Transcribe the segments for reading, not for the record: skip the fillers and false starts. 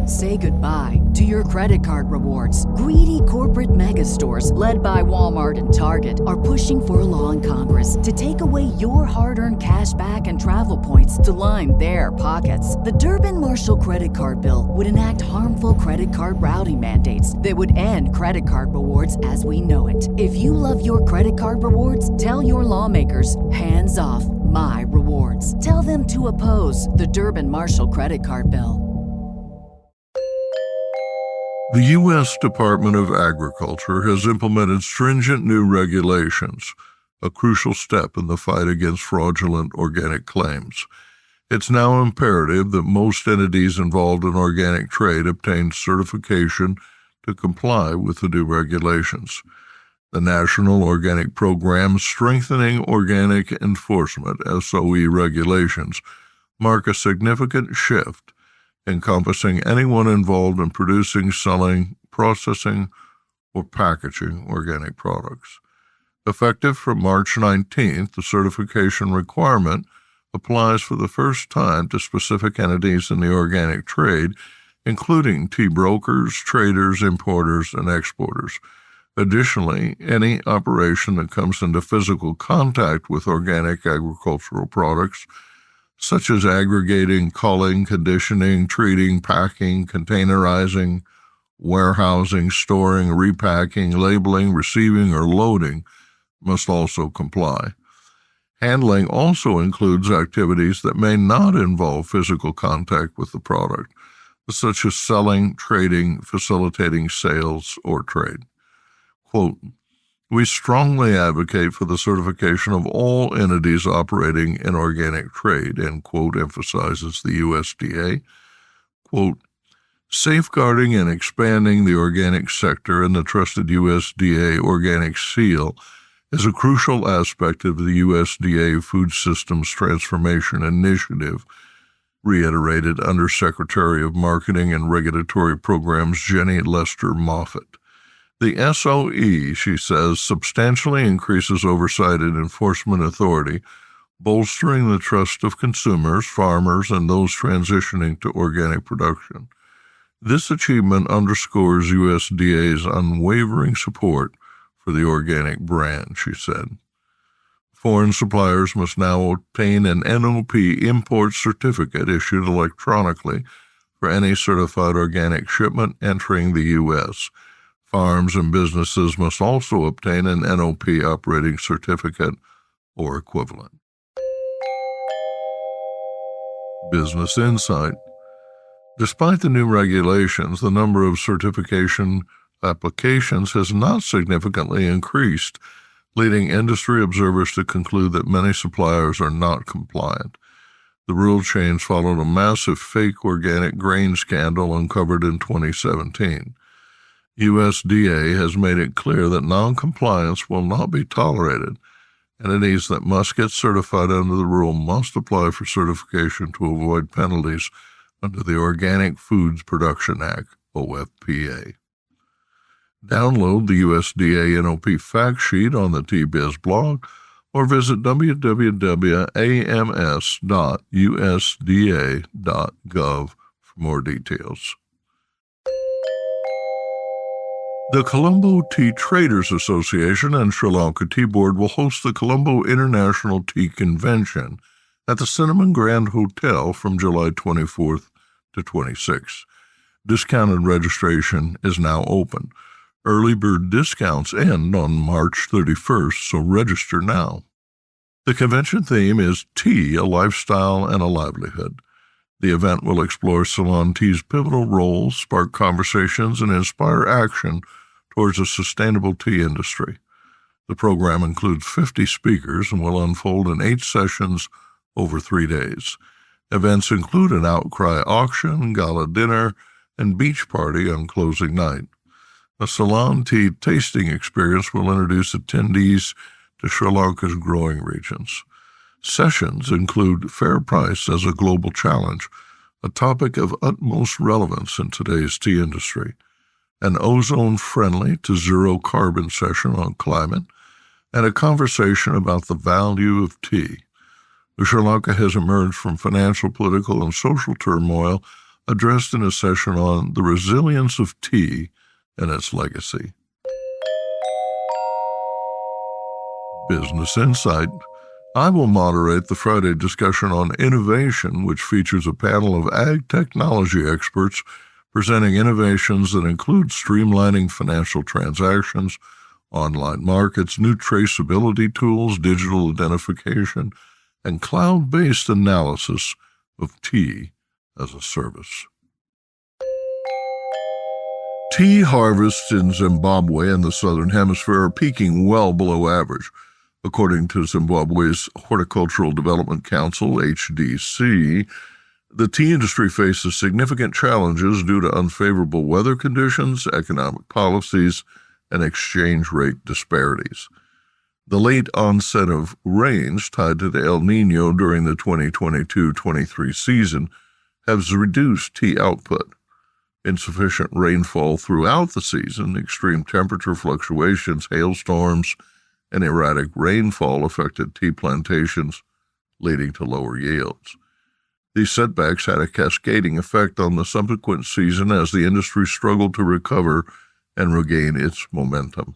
Say goodbye to your credit card rewards. Greedy corporate mega stores, led by Walmart and Target, are pushing for a law in Congress to take away your hard-earned cash back and travel points to line their pockets. The Durbin-Marshall credit card bill would enact harmful credit card routing mandates that would end credit card rewards as we know it. If you love your credit card rewards, tell your lawmakers, hands off my rewards. Tell them to oppose the Durbin-Marshall credit card bill. The U.S. Department of Agriculture has implemented stringent new regulations, a crucial step in the fight against fraudulent organic claims. It's now imperative that most entities involved in organic trade obtain certification to comply with the new regulations. The National Organic Program Strengthening Organic Enforcement (SOE) regulations mark a significant shift encompassing anyone involved in producing, selling, processing, or packaging organic products. Effective from March 19th, the certification requirement applies for the first time to specific entities in the organic trade, including tea brokers, traders, importers, and exporters. Additionally, any operation that comes into physical contact with organic agricultural products, such as aggregating, culling, conditioning, treating, packing, containerizing, warehousing, storing, repacking, labeling, receiving, or loading, must also comply. Handling also includes activities that may not involve physical contact with the product, such as selling, trading, facilitating sales, or trade. Quote, "We strongly advocate for the certification of all entities operating in organic trade," end quote, emphasizes the USDA. Quote, "Safeguarding and expanding the organic sector and the trusted USDA organic seal is a crucial aspect of the USDA Food Systems Transformation Initiative," reiterated Undersecretary of Marketing and Regulatory Programs Jenny Lester Moffitt. The SOE, she says, substantially increases oversight and enforcement authority, bolstering the trust of consumers, farmers, and those transitioning to organic production. This achievement underscores USDA's unwavering support for the organic brand, she said. Foreign suppliers must now obtain an NOP import certificate issued electronically for any certified organic shipment entering the U.S. Farms and businesses must also obtain an NOP operating certificate or equivalent. Business Insight. Despite the new regulations, the number of certification applications has not significantly increased, leading industry observers to conclude that many suppliers are not compliant. The rule change followed a massive fake organic grain scandal uncovered in 2017. USDA has made it clear that noncompliance will not be tolerated. Entities that must get certified under the rule must apply for certification to avoid penalties under the Organic Foods Production Act, OFPA. Download the USDA NOP fact sheet on the TBiz blog or visit www.ams.usda.gov for more details. The Colombo Tea Traders Association and Sri Lanka Tea Board will host the Colombo International Tea Convention at the Cinnamon Grand Hotel from July 24th to 26th. Discounted registration is now open. Early bird discounts end on March 31st, so register now. The convention theme is Tea, a Lifestyle and a Livelihood. The event will explore Ceylon Tea's pivotal role, spark conversations, and inspire action towards a sustainable tea industry. The program includes 50 speakers and will unfold in 8 sessions over 3 days. Events include an outcry auction, gala dinner, and beach party on closing night. A Ceylon tea tasting experience will introduce attendees to Sri Lanka's growing regions. Sessions include fair price as a global challenge, a topic of utmost relevance in today's tea industry, an ozone-friendly to zero-carbon session on climate, and a conversation about the value of tea. Sri Lanka has emerged from financial, political, and social turmoil addressed in a session on the resilience of tea and its legacy. Business Insight. I will moderate the Friday discussion on innovation, which features a panel of ag technology experts presenting innovations that include streamlining financial transactions, online markets, new traceability tools, digital identification, and cloud-based analysis of tea as a service. Tea harvests in Zimbabwe and the Southern Hemisphere are peaking well below average. According to Zimbabwe's Horticultural Development Council, HDC, the tea industry faces significant challenges due to unfavorable weather conditions, economic policies, and exchange rate disparities. The late onset of rains tied to the El Niño during the 2022-23 season has reduced tea output. Insufficient rainfall throughout the season, extreme temperature fluctuations, hailstorms, and erratic rainfall affected tea plantations, leading to lower yields. These setbacks had a cascading effect on the subsequent season as the industry struggled to recover and regain its momentum.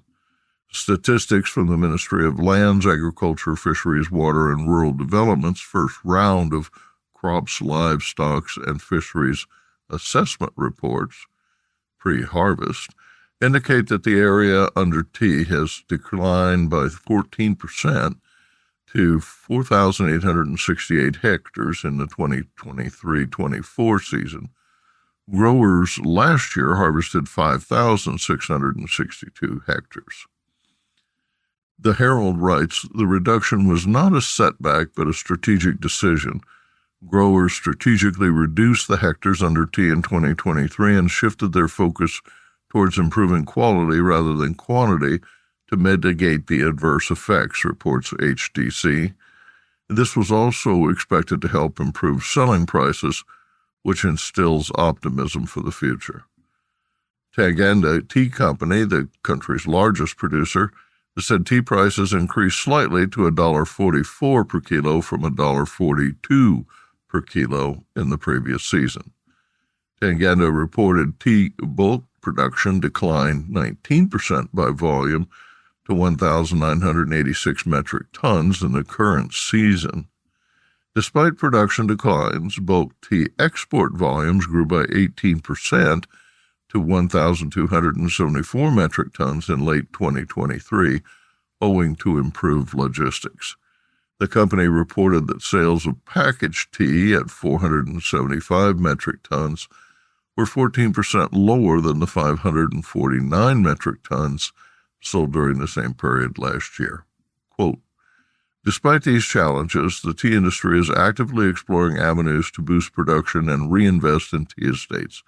Statistics from the Ministry of Lands, Agriculture, Fisheries, Water, and Rural Development's first round of crops, livestock, and fisheries assessment reports, pre-harvest, indicate that the area under tea has declined by 14% to 4,868 hectares in the 2023-24 season. Growers last year harvested 5,662 hectares. The Herald writes, the reduction was not a setback but a strategic decision. Growers strategically reduced the hectares under tea in 2023 and shifted their focus towards improving quality rather than quantity to mitigate the adverse effects, reports HDC. This was also expected to help improve selling prices, which instills optimism for the future. Tagenda Tea Company, the country's largest producer, said tea prices increased slightly to $1.44 per kilo from $1.42 per kilo in the previous season. Tagenda reported tea bulk production declined 19% by volume to 1,986 metric tons in the current season. Despite production declines, bulk tea export volumes grew by 18% to 1,274 metric tons in late 2023, owing to improved logistics. The company reported that sales of packaged tea at 475 metric tons were 14% lower than the 549 metric tons sold during the same period last year. Quote, despite these challenges, the tea industry is actively exploring avenues to boost production and reinvest in tea estates.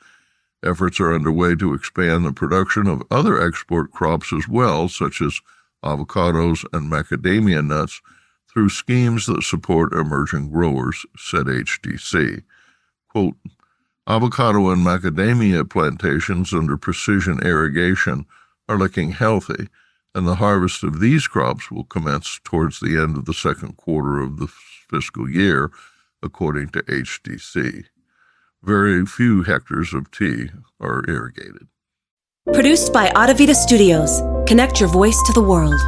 Efforts are underway to expand the production of other export crops as well, such as avocados and macadamia nuts, through schemes that support emerging growers, said HDC. Quote, avocado and macadamia plantations under precision irrigation are looking healthy, and the harvest of these crops will commence towards the end of the second quarter of the fiscal year, according to HDC. Very few hectares of tea are irrigated. Produced by Adavita Studios. Connect your voice to the world.